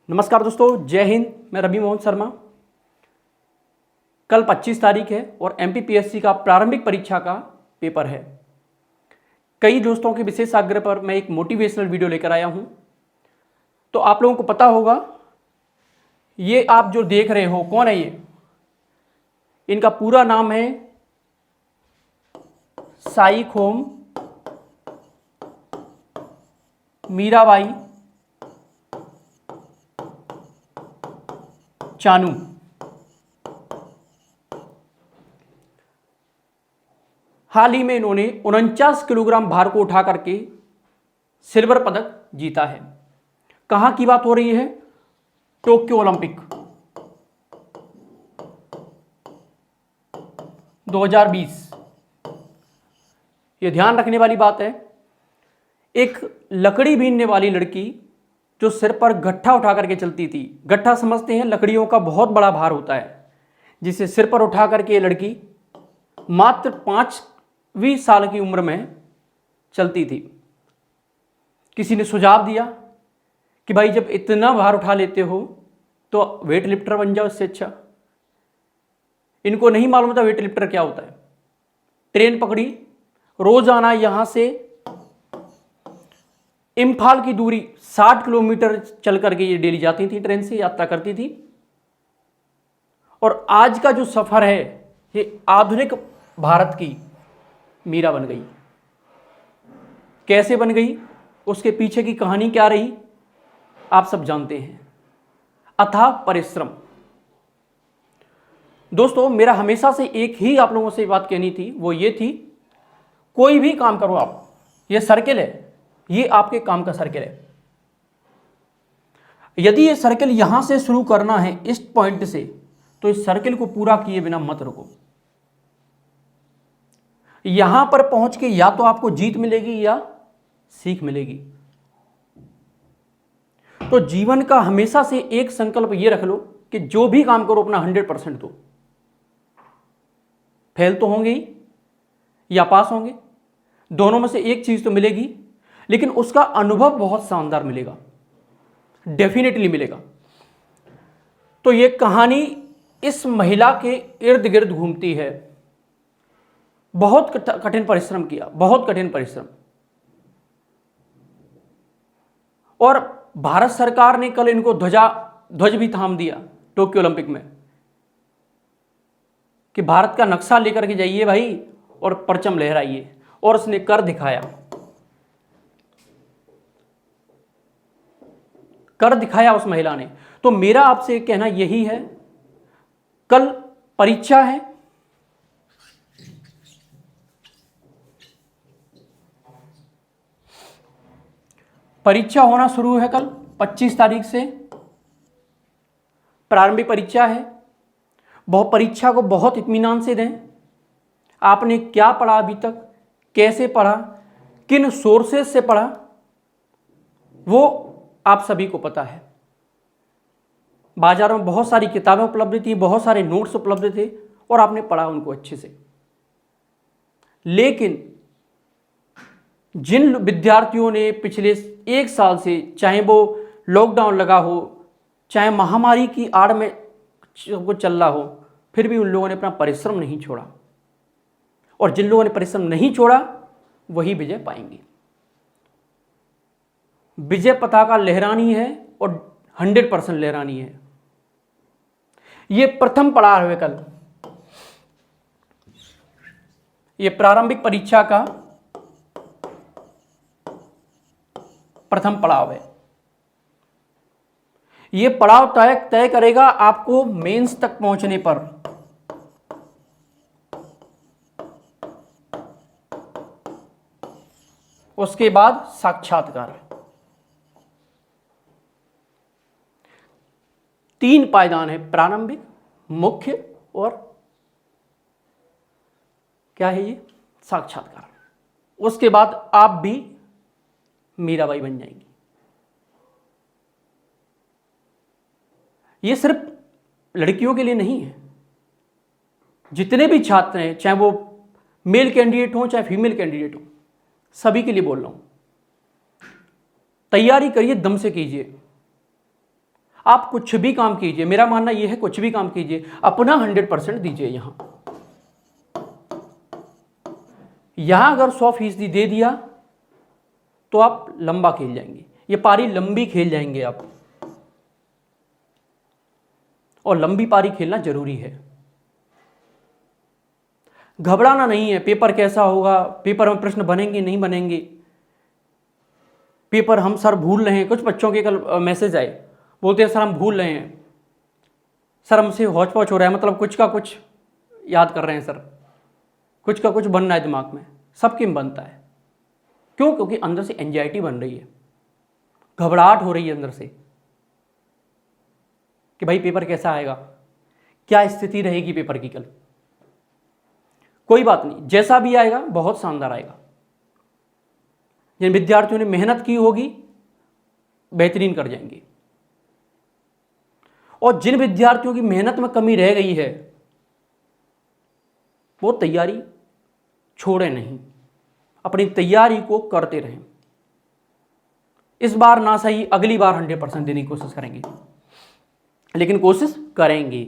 नमस्कार दोस्तों, जय हिंद। मैं रवि मोहन शर्मा। कल 25 तारीख है और एमपीपीएससी का प्रारंभिक परीक्षा का पेपर है। कई दोस्तों के विशेष आग्रह पर मैं एक मोटिवेशनल वीडियो लेकर आया हूं। तो आप लोगों को पता होगा, ये आप जो देख रहे हो कौन है ये? इनका पूरा नाम है साईखोम मीराबाई चानू। हाल ही में इन्होंने 49 किलोग्राम भार को उठा करके सिल्वर पदक जीता है। कहां की बात हो रही है? Tokyo Olympic 2020। यह ध्यान रखने वाली बात है, एक लकड़ी बीनने वाली लड़की जो सिर पर गट्ठा उठा करके चलती थी। गट्ठा समझते हैं, लकड़ियों का बहुत बड़ा भार होता है, जिसे सिर पर उठा करके ये लड़की मात्र 5वीं साल की उम्र में चलती थी। किसी ने सुझाव दिया कि भाई जब इतना भार उठा लेते हो तो वेट लिफ्टर बन जाओ, इससे अच्छा। इनको नहीं मालूम था वेट लिफ्टर क्या होता है। ट्रेन पकड़ी, रोजाना यहां से इम्फाल की दूरी 60 किलोमीटर चल करके ये डेली जाती थी, ट्रेन से यात्रा करती थी। और आज का जो सफर है, ये आधुनिक भारत की मीरा बन गई। कैसे बन गई, उसके पीछे की कहानी क्या रही, आप सब जानते हैं। अथाह परिश्रम। दोस्तों, मेरा हमेशा से एक ही आप लोगों से बात कहनी थी, वो ये थी, कोई भी काम करो आप, ये सर्किल है, ये आपके काम का सर्किल है। यदि ये सर्किल यहां से शुरू करना है इस पॉइंट से, तो इस सर्किल को पूरा किए बिना मत रुको। यहां पर पहुंच के या तो आपको जीत मिलेगी या सीख मिलेगी। तो जीवन का हमेशा से एक संकल्प ये रख लो कि जो भी काम करो अपना 100% दो। फेल तो होंगे ही या पास होंगे, दोनों में से एक चीज तो मिलेगी, लेकिन उसका अनुभव बहुत शानदार मिलेगा, डेफिनेटली मिलेगा। तो ये कहानी इस महिला के इर्द गिर्द घूमती है। बहुत कठिन परिश्रम किया, बहुत कठिन परिश्रम। और भारत सरकार ने कल इनको ध्वज भी थाम दिया टोक्यो ओलंपिक में कि भारत का नक्शा लेकर के जाइए भाई और परचम लहराइए। और उसने कर दिखाया, कर दिखाया उस महिला ने। तो मेरा आपसे कहना यही है, कल परीक्षा है, परीक्षा होना शुरू है कल 25 तारीख से। प्रारंभिक परीक्षा है। बहुत परीक्षा को बहुत इत्मीनान से दें। आपने क्या पढ़ा अभी तक, कैसे पढ़ा, किन सोर्सेज से पढ़ा, वो आप सभी को पता है। बाजार में बहुत सारी किताबें उपलब्ध थी, बहुत सारे नोट्स उपलब्ध थे और आपने पढ़ा उनको अच्छे से। लेकिन जिन विद्यार्थियों ने पिछले 1 साल से, चाहे वो लॉकडाउन लगा हो, चाहे महामारी की आड़ में वो चल रहा हो, फिर भी उन लोगों ने अपना परिश्रम नहीं छोड़ा। और जिन लोगों ने परिश्रम नहीं छोड़ा वही विजय पाएंगे। विजय पताका लहरानी है और 100% लहरानी है। यह प्रथम पड़ाव है कल, यह प्रारंभिक परीक्षा का प्रथम पड़ाव है। यह पड़ाव तय करेगा आपको मेंस तक पहुंचने पर। उसके बाद साक्षात्कार। 3 पायदान है, प्रारंभिक, मुख्य और क्या है ये, साक्षात्कार। उसके बाद आप भी मीराबाई बन जाएंगी। ये सिर्फ लड़कियों के लिए नहीं है, जितने भी छात्र हैं, चाहे वो मेल कैंडिडेट हो चाहे फीमेल कैंडिडेट हो, सभी के लिए बोल रहा हूं। तैयारी करिए, दम से कीजिए। आप कुछ भी काम कीजिए, मेरा मानना यह है कुछ भी काम कीजिए, अपना 100% दीजिए। यहां अगर 100% दे दिया तो आप लंबा खेल जाएंगे, ये पारी लंबी खेल जाएंगे आप, और लंबी पारी खेलना जरूरी है। घबराना नहीं है, पेपर कैसा होगा, पेपर में प्रश्न बनेंगे नहीं बनेंगे, पेपर हम सर भूल रहे हैं। कुछ बच्चों के कल मैसेज आए, बोलते हैं सर हम भूल रहे हैं, सर हमसे हौच पौच हो रहा है, मतलब कुछ का कुछ याद कर रहे हैं सर, कुछ का कुछ बन रहा है दिमाग में। सबके में बनता है, क्यों? क्योंकि अंदर से एंजाइटी बन रही है, घबराहट हो रही है अंदर से कि भाई पेपर कैसा आएगा, क्या स्थिति रहेगी पेपर की कल। कोई बात नहीं, जैसा भी आएगा बहुत शानदार आएगा। जिन विद्यार्थियों ने मेहनत की होगी बेहतरीन कर जाएंगे, और जिन विद्यार्थियों की मेहनत में कमी रह गई है वो तैयारी छोड़े नहीं, अपनी तैयारी को करते रहें। इस बार ना सही, अगली बार 100% देने की कोशिश करेंगे, लेकिन कोशिश करेंगे।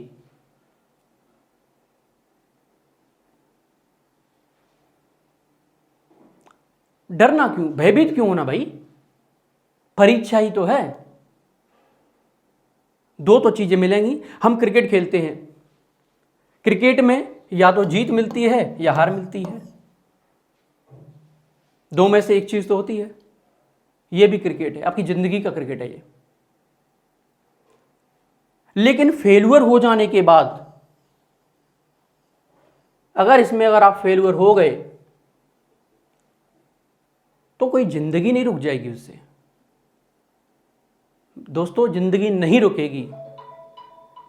डरना क्यों, भयभीत क्यों होना भाई, परीक्षा ही तो है। दो तो चीजें मिलेंगी। हम क्रिकेट खेलते हैं, क्रिकेट में या तो जीत मिलती है या हार मिलती है, दो में से एक चीज तो होती है। ये भी क्रिकेट है, आपकी जिंदगी का क्रिकेट है ये। लेकिन फेल्यूर हो जाने के बाद, अगर आप फेल्यूर हो गए तो कोई जिंदगी नहीं रुक जाएगी उससे। दोस्तों जिंदगी नहीं रुकेगी,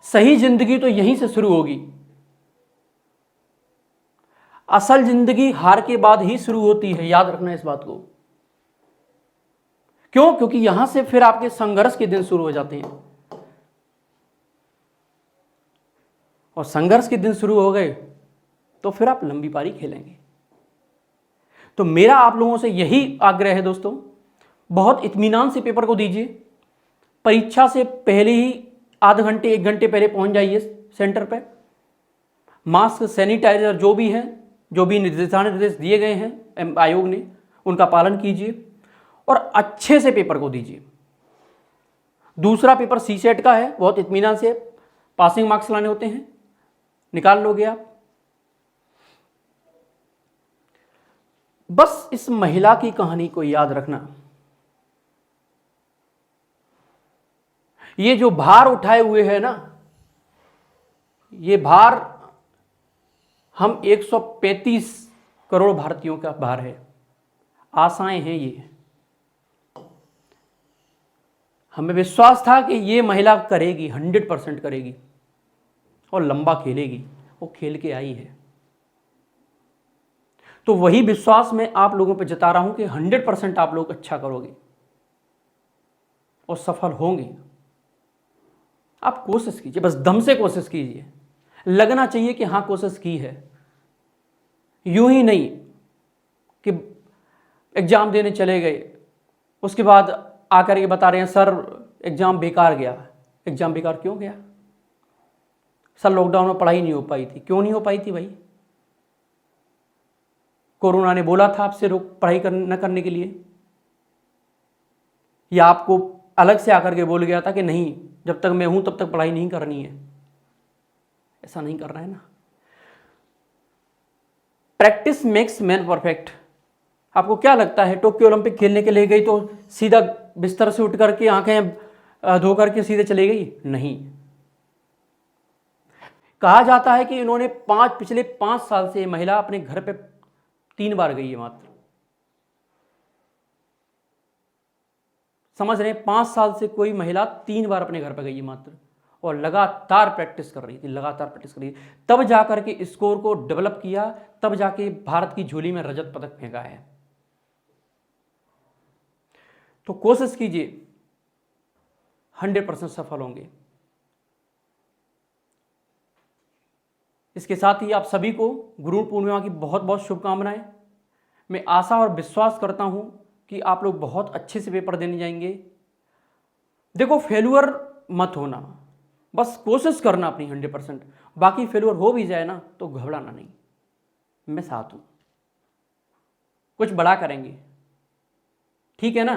सही जिंदगी तो यहीं से शुरू होगी। असल जिंदगी हार के बाद ही शुरू होती है, याद रखना इस बात को। क्यों? क्योंकि यहां से फिर आपके संघर्ष के दिन शुरू हो जाते हैं, और संघर्ष के दिन शुरू हो गए तो फिर आप लंबी पारी खेलेंगे। तो मेरा आप लोगों से यही आग्रह है दोस्तों, बहुत इत्मीनान से पेपर को दीजिए। परीक्षा से पहले ही आधे घंटे 1 घंटे पहले पहुंच जाइए सेंटर पे। मास्क, सैनिटाइजर जो भी है, जो भी निर्देश दिए गए हैं आयोग ने, उनका पालन कीजिए और अच्छे से पेपर को दीजिए। दूसरा पेपर सीसेट का है, बहुत इत्मीनान से पासिंग मार्क्स लाने होते हैं, निकाल लोगे आप। बस इस महिला की कहानी को याद रखना। ये जो भार उठाए हुए है ना, ये भार हम 135 करोड़ भारतीयों का भार है, आशाएं हैं ये। हमें विश्वास था कि ये महिला करेगी, 100% करेगी और लंबा खेलेगी, वो खेल के आई है। तो वही विश्वास मैं आप लोगों पे जता रहा हूं कि 100% आप लोग अच्छा करोगे और सफल होंगे। आप कोशिश कीजिए, बस दम से कोशिश कीजिए, लगना चाहिए कि हां कोशिश की है। यूं ही नहीं कि एग्जाम देने चले गए, उसके बाद आकर ये बता रहे हैं सर एग्जाम बेकार गया। एग्जाम बेकार क्यों गया? सर लॉकडाउन में पढ़ाई नहीं हो पाई थी। क्यों नहीं हो पाई थी भाई? कोरोना ने बोला था आपसे पढ़ाई न करने के लिए, या आपको अलग से आकर के बोल गया था कि नहीं जब तक मैं हूं तब तक पढ़ाई नहीं करनी है? ऐसा नहीं करना है ना। Practice makes man perfect. आपको क्या लगता है टोक्यो ओलंपिक खेलने के लिए गई तो सीधा बिस्तर से उठ करके आंखें धो करके सीधे चली गई? नहीं। कहा जाता है कि इन्होंने पिछले 5 साल से महिला अपने घर पे 3 बार गई है मात्र। समझ रहे हैं? 5 साल से कोई महिला 3 बार अपने घर पे गई है मात्र, और लगातार प्रैक्टिस कर रही थी, लगातार प्रैक्टिस कर रही थी। तब जाकर के स्कोर को डेवलप किया, तब जाके भारत की झोली में रजत पदक फेंका है। तो कोशिश कीजिए, 100% सफल होंगे। इसके साथ ही आप सभी को गुरु पूर्णिमा की बहुत बहुत शुभकामनाएं। मैं आशा और विश्वास करता हूं कि आप लोग बहुत अच्छे से पेपर देने जाएंगे। देखो फेल्यूर मत होना, बस कोशिश करना अपनी 100%। बाकी फेलियर हो भी जाए ना तो घबराना नहीं, मैं साथ हूँ, कुछ बड़ा करेंगे, ठीक है ना।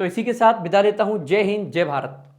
तो इसी के साथ विदा लेता हूँ। जय हिंद, जय भारत।